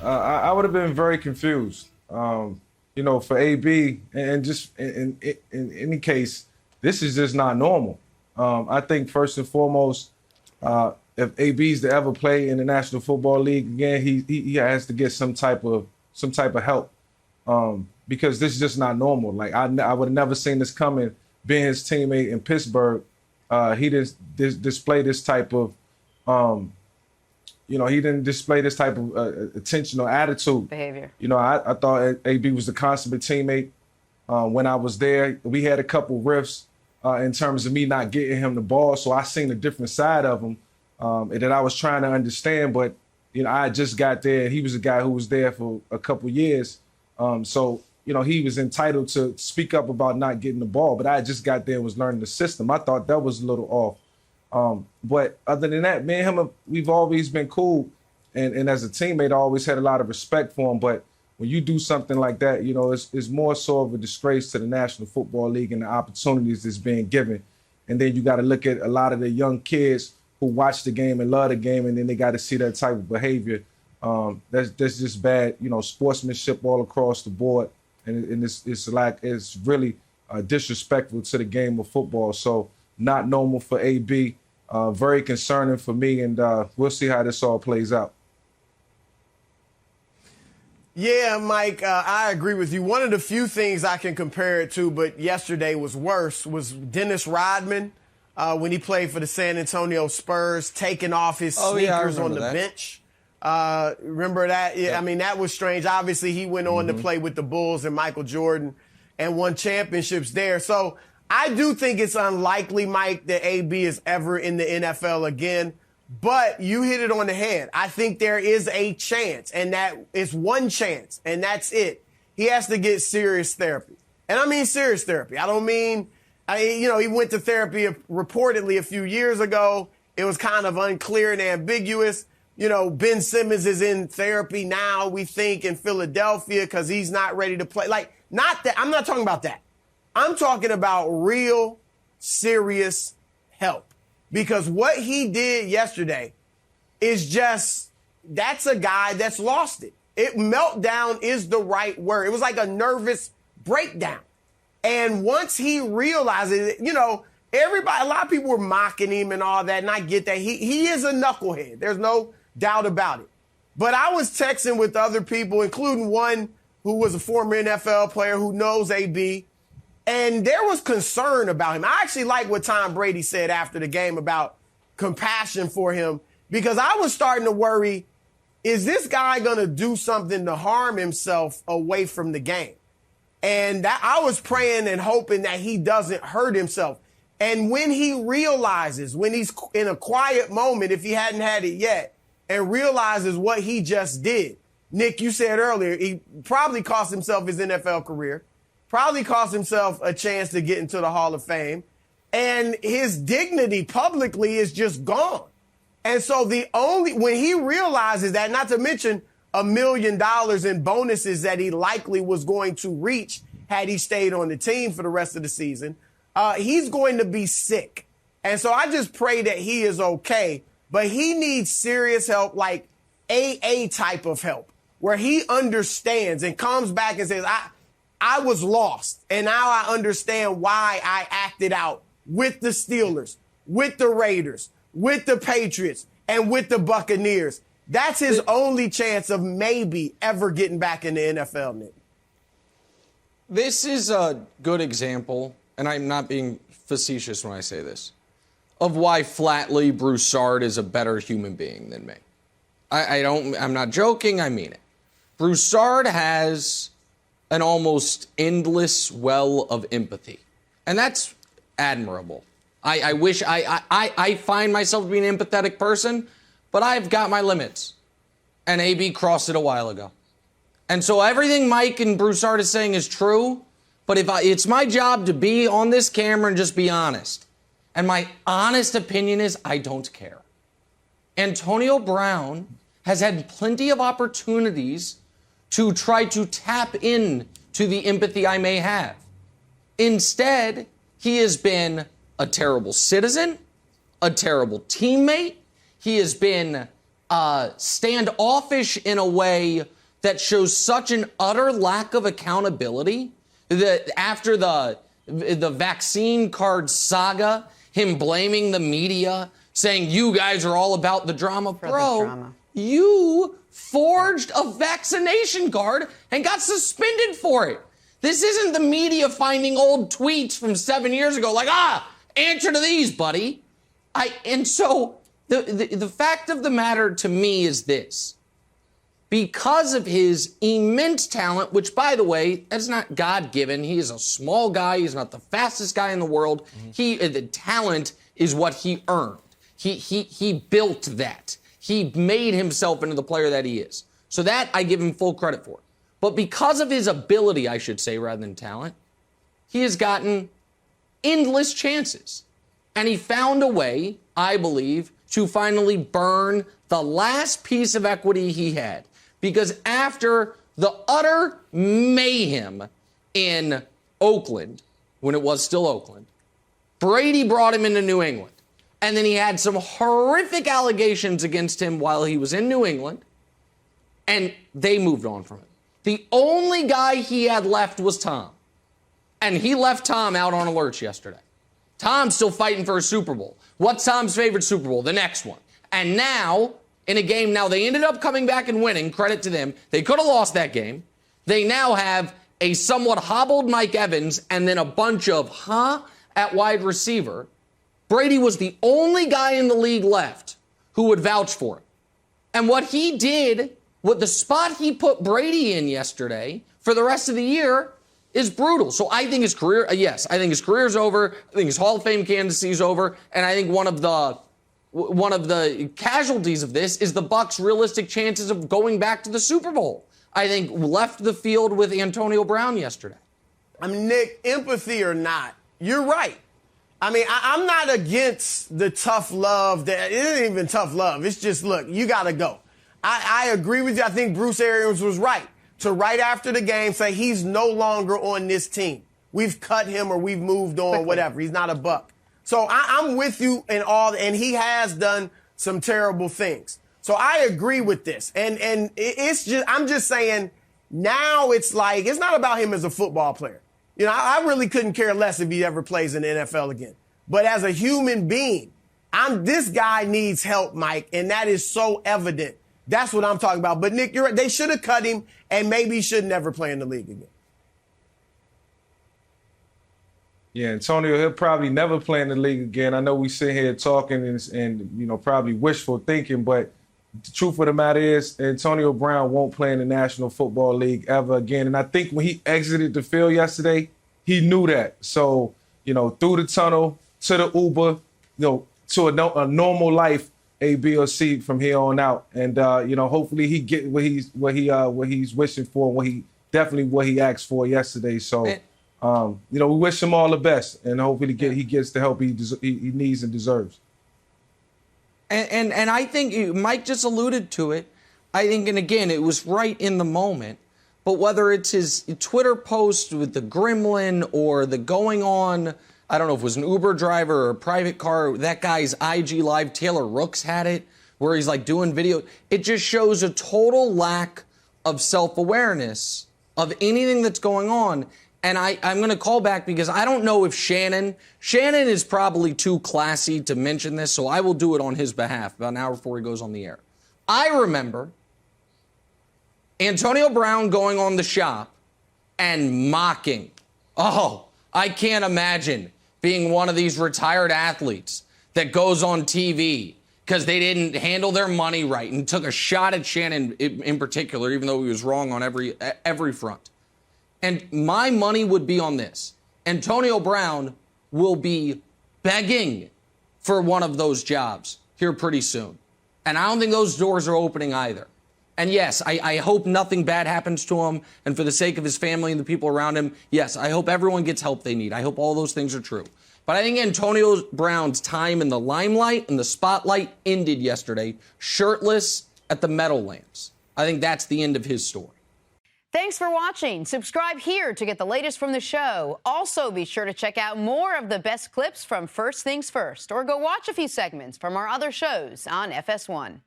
I would have been very confused. For AB, and just in any case, this is just not normal. I think first and foremost, if AB's to ever play in the National Football League again, he has to get some type of help, because this is just not normal. Like I would have never seen this coming. Being his teammate in Pittsburgh, he didn't display this type of he didn't display this type of attention or attitude. Behavior. I thought AB was a consummate teammate. When I was there, we had a couple rifts in terms of me not getting him the ball. So I seen a different side of him that I was trying to understand. But, I just got there. And he was a guy who was there for a couple years. So he was entitled to speak up about not getting the ball. But I just got there and was learning the system. I thought that was a little off. But other than that, me and him, we've always been cool. And as a teammate, I always had a lot of respect for him. But when you do something like that, it's more so of a disgrace to the National Football League and the opportunities that's being given. And then you got to look at a lot of the young kids who watch the game and love the game, and then they got to see that type of behavior. That's just bad, sportsmanship all across the board. And it's really disrespectful to the game of football. So not normal for AB, very concerning for me, and we'll see how this all plays out. Yeah, Mike, I agree with you. One of the few things I can compare it to, but yesterday was worse, was Dennis Rodman when he played for the San Antonio Spurs, taking off his sneakers on the bench. Remember that? Yeah, I mean, that was strange. Obviously, he went on to play with the Bulls and Michael Jordan and won championships there. So I do think it's unlikely, Mike, that AB is ever in the NFL again. But you hit it on the head. I think there is a chance, and that is one chance, and that's it. He has to get serious therapy. And I mean serious therapy. I don't mean, he went to therapy reportedly a few years ago. It was kind of unclear and ambiguous. Ben Simmons is in therapy now, we think, in Philadelphia because he's not ready to play. Like, not that. I'm not talking about that. I'm talking about real, serious help. Because what he did yesterday is that's a guy that's lost it. Meltdown is the right word. It was like a nervous breakdown. And once he realizes it, a lot of people were mocking him and all that, and I get that. He is a knucklehead. There's no doubt about it. But I was texting with other people, including one who was a former NFL player who knows AB, and there was concern about him. I actually like what Tom Brady said after the game about compassion for him, because I was starting to worry, is this guy going to do something to harm himself away from the game? And I was praying and hoping that he doesn't hurt himself. And when he realizes, when he's in a quiet moment, if he hadn't had it yet, and realizes what he just did, Nick, you said earlier, he probably cost himself his NFL career. Probably cost himself a chance to get into the Hall of Fame. And his dignity publicly is just gone. And so when he realizes that, not to mention $1 million in bonuses that he likely was going to reach had he stayed on the team for the rest of the season, he's going to be sick. And so I just pray that he is okay. But he needs serious help, like AA type of help, where he understands and comes back and says, I was lost, and now I understand why I acted out with the Steelers, with the Raiders, with the Patriots, and with the Buccaneers. That's his only chance of maybe ever getting back in the NFL, Nick. This is a good example, and I'm not being facetious when I say this, of why flatly Broussard is a better human being than me. I'm not joking, I mean it. Broussard has an almost endless well of empathy. And that's admirable. I wish I find myself being an empathetic person, but I've got my limits. And AB crossed it a while ago. And so everything Mike and Broussard is saying is true, but it's my job to be on this camera and just be honest. And my honest opinion is I don't care. Antonio Brown has had plenty of opportunities to try to tap in to the empathy I may have. Instead, he has been a terrible citizen, a terrible teammate. He has been standoffish in a way that shows such an utter lack of accountability that after the vaccine card saga, him blaming the media, saying you guys are all about the drama. Bro, you forged a vaccination card and got suspended for it. This isn't the media finding old tweets from 7 years ago like, answer to these, buddy. And so the fact of the matter to me is this. Because of his immense talent, which, by the way, that's not God-given. He is a small guy. He's not the fastest guy in the world. The talent is what he earned. He built that. He made himself into the player that he is. So that I give him full credit for. But because of his ability, I should say, rather than talent, he has gotten endless chances. And he found a way, I believe, to finally burn the last piece of equity he had. Because after the utter mayhem in Oakland, when it was still Oakland, Brady brought him into New England. And then he had some horrific allegations against him while he was in New England. And they moved on from him. The only guy he had left was Tom. And he left Tom out on alerts yesterday. Tom's still fighting for a Super Bowl. What's Tom's favorite Super Bowl? The next one. And now, in a game, they ended up coming back and winning. Credit to them. They could have lost that game. They now have a somewhat hobbled Mike Evans and then a bunch of at wide receiver. Brady was the only guy in the league left who would vouch for it. And what he did, what the spot he put Brady in yesterday for the rest of the year is brutal. So I think his career, I think his career's over. I think his Hall of Fame candidacy is over. And I think one of the casualties of this is the Bucs' realistic chances of going back to the Super Bowl. I think left the field with Antonio Brown yesterday. I mean, Nick, empathy or not, you're right. I mean, I'm not against the tough love. It isn't even tough love. It's just, look, you got to go. I agree with you. I think Bruce Arians was right to right after the game say he's no longer on this team. We've cut him or we've moved on, whatever. He's not a Buck. So I'm with you in all, and he has done some terrible things. So I agree with this. And it's just, I'm just saying now it's like, it's not about him as a football player. You know, I really couldn't care less if he ever plays in the NFL again. But as a human being, this guy needs help, Mike, and that is so evident. That's what I'm talking about. But, Nick, you're right. They should have cut him, and maybe he should never play in the league again. Yeah, Antonio, he'll probably never play in the league again. I know we sit here talking and probably wishful thinking, but the truth of the matter is Antonio Brown won't play in the National Football League ever again. And I think when he exited the field yesterday, he knew that. So, through the tunnel to the Uber, to a normal life, A, B, or C from here on out. And, hopefully he get what he's wishing for, what he asked for yesterday. So, we wish him all the best, and hopefully he gets the help he needs and deserves. And I think Mike just alluded to it. I think, and again, it was right in the moment. But whether it's his Twitter post with the gremlin or the going on, I don't know if it was an Uber driver or a private car, that guy's IG Live, Taylor Rooks had it, where he's like doing video. It just shows a total lack of self-awareness of anything that's going on. And I'm going to call back because I don't know if Shannon is probably too classy to mention this, so I will do it on his behalf about an hour before he goes on the air. I remember Antonio Brown going on The Shop and mocking. Oh, I can't imagine being one of these retired athletes that goes on TV because they didn't handle their money right and took a shot at Shannon in particular, even though he was wrong on every front. And my money would be on this. Antonio Brown will be begging for one of those jobs here pretty soon. And I don't think those doors are opening either. And yes, I hope nothing bad happens to him. And for the sake of his family and the people around him, yes, I hope everyone gets help they need. I hope all those things are true. But I think Antonio Brown's time in the limelight and the spotlight ended yesterday, shirtless at the Meadowlands. I think that's the end of his story. Thanks for watching. Subscribe here to get the latest from the show. Also, be sure to check out more of the best clips from First Things First, or go watch a few segments from our other shows on FS1.